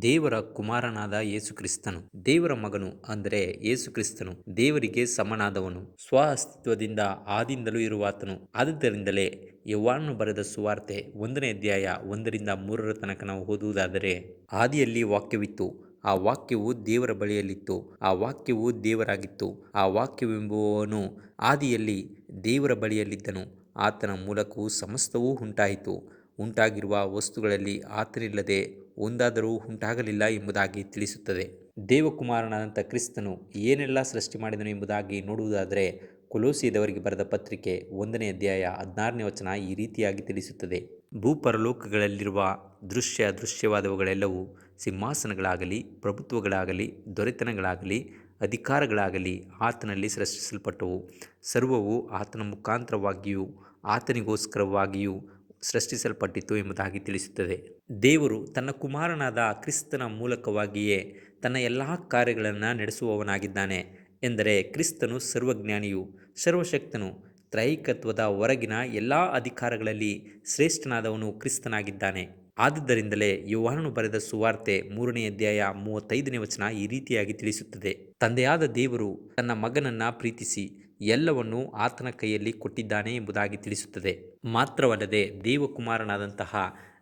ದೇವರ ಕುಮಾರನಾದ ಯೇಸು ಕ್ರಿಸ್ತನು ದೇವರ ಮಗನು ಅಂದರೆ ಯೇಸು ಕ್ರಿಸ್ತನು ದೇವರಿಗೆ ಸಮನಾದವನು. ಸ್ವ ಅಸ್ತಿತ್ವದಿಂದ ಆದಿಂದಲೂ ಇರುವಾತನು. ಆದುದರಿಂದಲೇ ಯೋಹಾನನು ಬರೆದ ಸುವಾರ್ತೆ 1ನೇ ಅಧ್ಯಾಯ 1-3 ತನಕ ನಾವು ಓದುವುದಾದರೆ, ಆದಿಯಲ್ಲಿ ವಾಕ್ಯವಿತ್ತು, ಆ ವಾಕ್ಯವು ದೇವರ ಬಳಿಯಲ್ಲಿತ್ತು, ಆ ವಾಕ್ಯವು ದೇವರಾಗಿತ್ತು, ಆ ವಾಕ್ಯವೆಂಬುವವನು ಆದಿಯಲ್ಲಿ ದೇವರ ಬಳಿಯಲ್ಲಿದ್ದನು, ಆತನ ಮೂಲಕವೂ ಸಮಸ್ತವೂ ಉಂಟಾಯಿತು, ಉಂಟಾಗಿರುವ ವಸ್ತುಗಳಲ್ಲಿ ಆತನಿಲ್ಲದೆ ಒಂದಾದರೂ ಉಂಟಾಗಲಿಲ್ಲ ಎಂಬುದಾಗಿ ತಿಳಿಸುತ್ತದೆ. ದೇವಕುಮಾರನಾದಂಥ ಕ್ರಿಸ್ತನು ಏನೆಲ್ಲ ಸೃಷ್ಟಿ ಮಾಡಿದನು ಎಂಬುದಾಗಿ ನೋಡುವುದಾದರೆ, ಕೊಲೋಸಿಯದವರಿಗೆ ಬರೆದ ಪತ್ರಿಕೆ 1ನೇ ಅಧ್ಯಾಯ 16ನೇ ವಚನ ಈ ರೀತಿಯಾಗಿ ತಿಳಿಸುತ್ತದೆ. ಭೂಪರಲೋಕಗಳಲ್ಲಿರುವ ದೃಶ್ಯವಾದವುಗಳೆಲ್ಲವೂ, ಸಿಂಹಾಸನಗಳಾಗಲಿ, ಪ್ರಭುತ್ವಗಳಾಗಲಿ, ದೊರೆತನಗಳಾಗಲಿ, ಅಧಿಕಾರಗಳಾಗಲಿ ಆತನಲ್ಲಿ ಸೃಷ್ಟಿಸಲ್ಪಟ್ಟವು. ಸರ್ವವು ಆತನ ಮುಖಾಂತರವಾಗಿಯೂ ಆತನಿಗೋಸ್ಕರವಾಗಿಯೂ ಸೃಷ್ಟಿಸಲ್ಪಟ್ಟಿತು ಎಂಬುದಾಗಿ ತಿಳಿಸುತ್ತದೆ. ದೇವರು ತನ್ನ ಕುಮಾರನಾದ ಕ್ರಿಸ್ತನ ಮೂಲಕವಾಗಿಯೇ ತನ್ನ ಎಲ್ಲ ಕಾರ್ಯಗಳನ್ನು ನಡೆಸುವವನಾಗಿದ್ದಾನೆ. ಎಂದರೆ ಕ್ರಿಸ್ತನು ಸರ್ವಜ್ಞಾನಿಯು, ಸರ್ವಶಕ್ತನು, ತ್ರೈಕತ್ವದ ಹೊರಗಿನ ಎಲ್ಲ ಅಧಿಕಾರಗಳಲ್ಲಿ ಶ್ರೇಷ್ಠನಾದವನು ಕ್ರಿಸ್ತನಾಗಿದ್ದಾನೆ. ಆದುದರಿಂದಲೇ ಯೋಹಾನನು ಬರೆದ ಸುವಾರ್ತೆ 3ನೇ ಅಧ್ಯಾಯ 35ನೇ ವಚನ ಈ ರೀತಿಯಾಗಿ ತಿಳಿಸುತ್ತದೆ. ತಂದೆಯಾದ ದೇವರು ತನ್ನ ಮಗನನ್ನು ಪ್ರೀತಿಸಿ ಎಲ್ಲವನ್ನೂ ಆತನ ಕೈಯಲ್ಲಿ ಕೊಟ್ಟಿದ್ದಾನೆ ಎಂಬುದಾಗಿ ತಿಳಿಸುತ್ತದೆ. ಮಾತ್ರವಲ್ಲದೆ ದೇವಕುಮಾರನಾದಂತಹ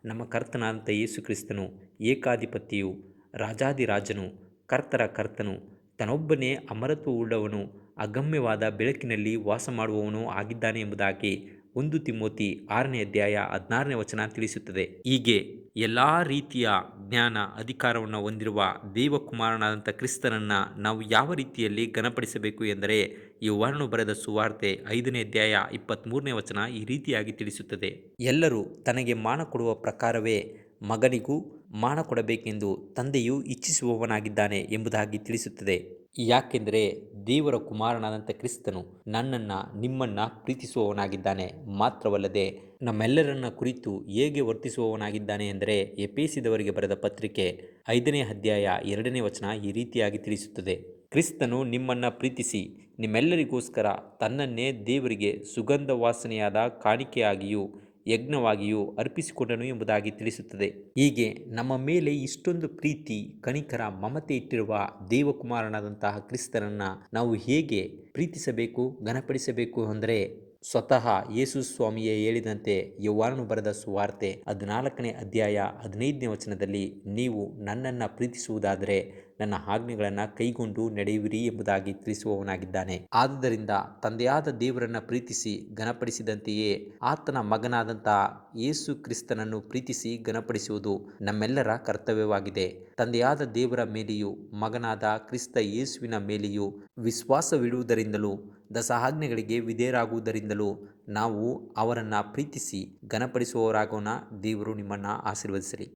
ನಮ್ಮ ಕರ್ತನಾದಂಥ ಯೇಸು ಕ್ರಿಸ್ತನು ಏಕಾಧಿಪತಿಯು, ರಾಜಾದಿರಾಜನು, ಕರ್ತರ ಕರ್ತನು, ತನ್ನೊಬ್ಬನೇ ಅಮರತ್ವವುಳ್ಳವನು, ಅಗಮ್ಯವಾದ ಬೆಳಕಿನಲ್ಲಿ ವಾಸ ಮಾಡುವವನು ಆಗಿದ್ದಾನೆ ಎಂಬುದಾಗಿ 1 ತಿಮೋತಿ 6ನೇ ಅಧ್ಯಾಯ 16ನೇ ವಚನ ತಿಳಿಸುತ್ತದೆ. ಹೀಗೆ ಎಲ್ಲ ರೀತಿಯ ಜ್ಞಾನ ಅಧಿಕಾರವನ್ನು ಹೊಂದಿರುವ ದೇವಕುಮಾರನಾದಂಥ ಕ್ರಿಸ್ತನನ್ನು ನಾವು ಯಾವ ರೀತಿಯಲ್ಲಿ ಘನಪಡಿಸಬೇಕು ಎಂದರೆ, ಯೋಹಾನನು ಬರೆದ ಸುವಾರ್ತೆ 5ನೇ ಅಧ್ಯಾಯ 23ನೇ ವಚನ ಈ ರೀತಿಯಾಗಿ ತಿಳಿಸುತ್ತದೆ. ಎಲ್ಲರೂ ತನಗೆ ಮಾನ ಕೊಡುವ ಪ್ರಕಾರವೇ ಮಗನಿಗೂ ಮಾನ ಕೊಡಬೇಕೆಂದು ತಂದೆಯು ಇಚ್ಛಿಸುವವನಾಗಿದ್ದಾನೆ ಎಂಬುದಾಗಿ ತಿಳಿಸುತ್ತದೆ. ಯಾಕೆಂದರೆ ದೇವರ ಕುಮಾರನಾದಂಥ ಕ್ರಿಸ್ತನು ನನ್ನನ್ನು ನಿಮ್ಮನ್ನು ಪ್ರೀತಿಸುವವನಾಗಿದ್ದಾನೆ. ಮಾತ್ರವಲ್ಲದೆ ನಮ್ಮೆಲ್ಲರನ್ನ ಕುರಿತು ಹೇಗೆ ವರ್ತಿಸುವವನಾಗಿದ್ದಾನೆ ಎಂದರೆ, ಎಫೆಸದವರಿಗೆ ಬರೆದ ಪತ್ರಿಕೆ 5ನೇ ಅಧ್ಯಾಯ 2ನೇ ವಚನ ಈ ರೀತಿಯಾಗಿ ತಿಳಿಸುತ್ತದೆ. ಕ್ರಿಸ್ತನು ನಿಮ್ಮನ್ನು ಪ್ರೀತಿಸಿ ನಿಮ್ಮೆಲ್ಲರಿಗೋಸ್ಕರ ತನ್ನನ್ನೇ ದೇವರಿಗೆ ಸುಗಂಧ ವಾಸನೆಯಾದ ಕಾಣಿಕೆಯಾಗಿಯೂ ಯಜ್ಞವಾಗಿಯೂ ಅರ್ಪಿಸಿಕೊಂಡನು ಎಂಬುದಾಗಿ ತಿಳಿಸುತ್ತದೆ. ಹೀಗೆ ನಮ್ಮ ಮೇಲೆ ಇಷ್ಟೊಂದು ಪ್ರೀತಿ, ಕನಿಕರ, ಮಮತೆ ಇಟ್ಟಿರುವ ದೇವಕುಮಾರನಾದಂತಹ ಕ್ರಿಸ್ತನನ್ನು ನಾವು ಹೇಗೆ ಪ್ರೀತಿಸಬೇಕು, ಘನಪಡಿಸಬೇಕು ಅಂದರೆ, ಸ್ವತಃ ಯೇಸು ಸ್ವಾಮಿಯೇ ಹೇಳಿದಂತೆ ಯೋಹಾನನು ಬರೆದ ಸುವಾರ್ತೆ 14ನೇ ಅಧ್ಯಾಯ 15ನೇ ವಚನದಲ್ಲಿ, ನೀವು ನನ್ನನ್ನು ಪ್ರೀತಿಸುವುದಾದರೆ ನನ್ನ ಆಜ್ಞೆಗಳನ್ನು ಕೈಗೊಂಡು ನಡೆಯುವಿರಿ ಎಂಬುದಾಗಿ ತಿಳಿಸುವವನಾಗಿದ್ದಾನೆ. ಆದುದರಿಂದ ತಂದೆಯಾದ ದೇವರನ್ನು ಪ್ರೀತಿಸಿ ಘನಪಡಿಸಿದಂತೆಯೇ ಆತನ ಮಗನಾದಂತಹ ಯೇಸು ಕ್ರಿಸ್ತನನ್ನು ಪ್ರೀತಿಸಿ ಘನಪಡಿಸುವುದು ನಮ್ಮೆಲ್ಲರ ಕರ್ತವ್ಯವಾಗಿದೆ. ತಂದೆಯಾದ ದೇವರ ಮೇಲೆಯೂ ಮಗನಾದ ಕ್ರಿಸ್ತ ಯೇಸುವಿನ ಮೇಲೆಯೂ ವಿಶ್ವಾಸವಿಡುವುದರಿಂದಲೂ ದಶಾಜ್ಞೆಗಳಿಗೆ ವಿಧೇಯರಾಗುವುದರಿಂದಲೂ ನಾವು ಅವರನ್ನು ಪ್ರೀತಿಸಿ ಘನಪಡಿಸುವವರಾಗೋಣ. ದೇವರು ನಿಮ್ಮನ್ನು ಆಶೀರ್ವದಿಸಲಿ.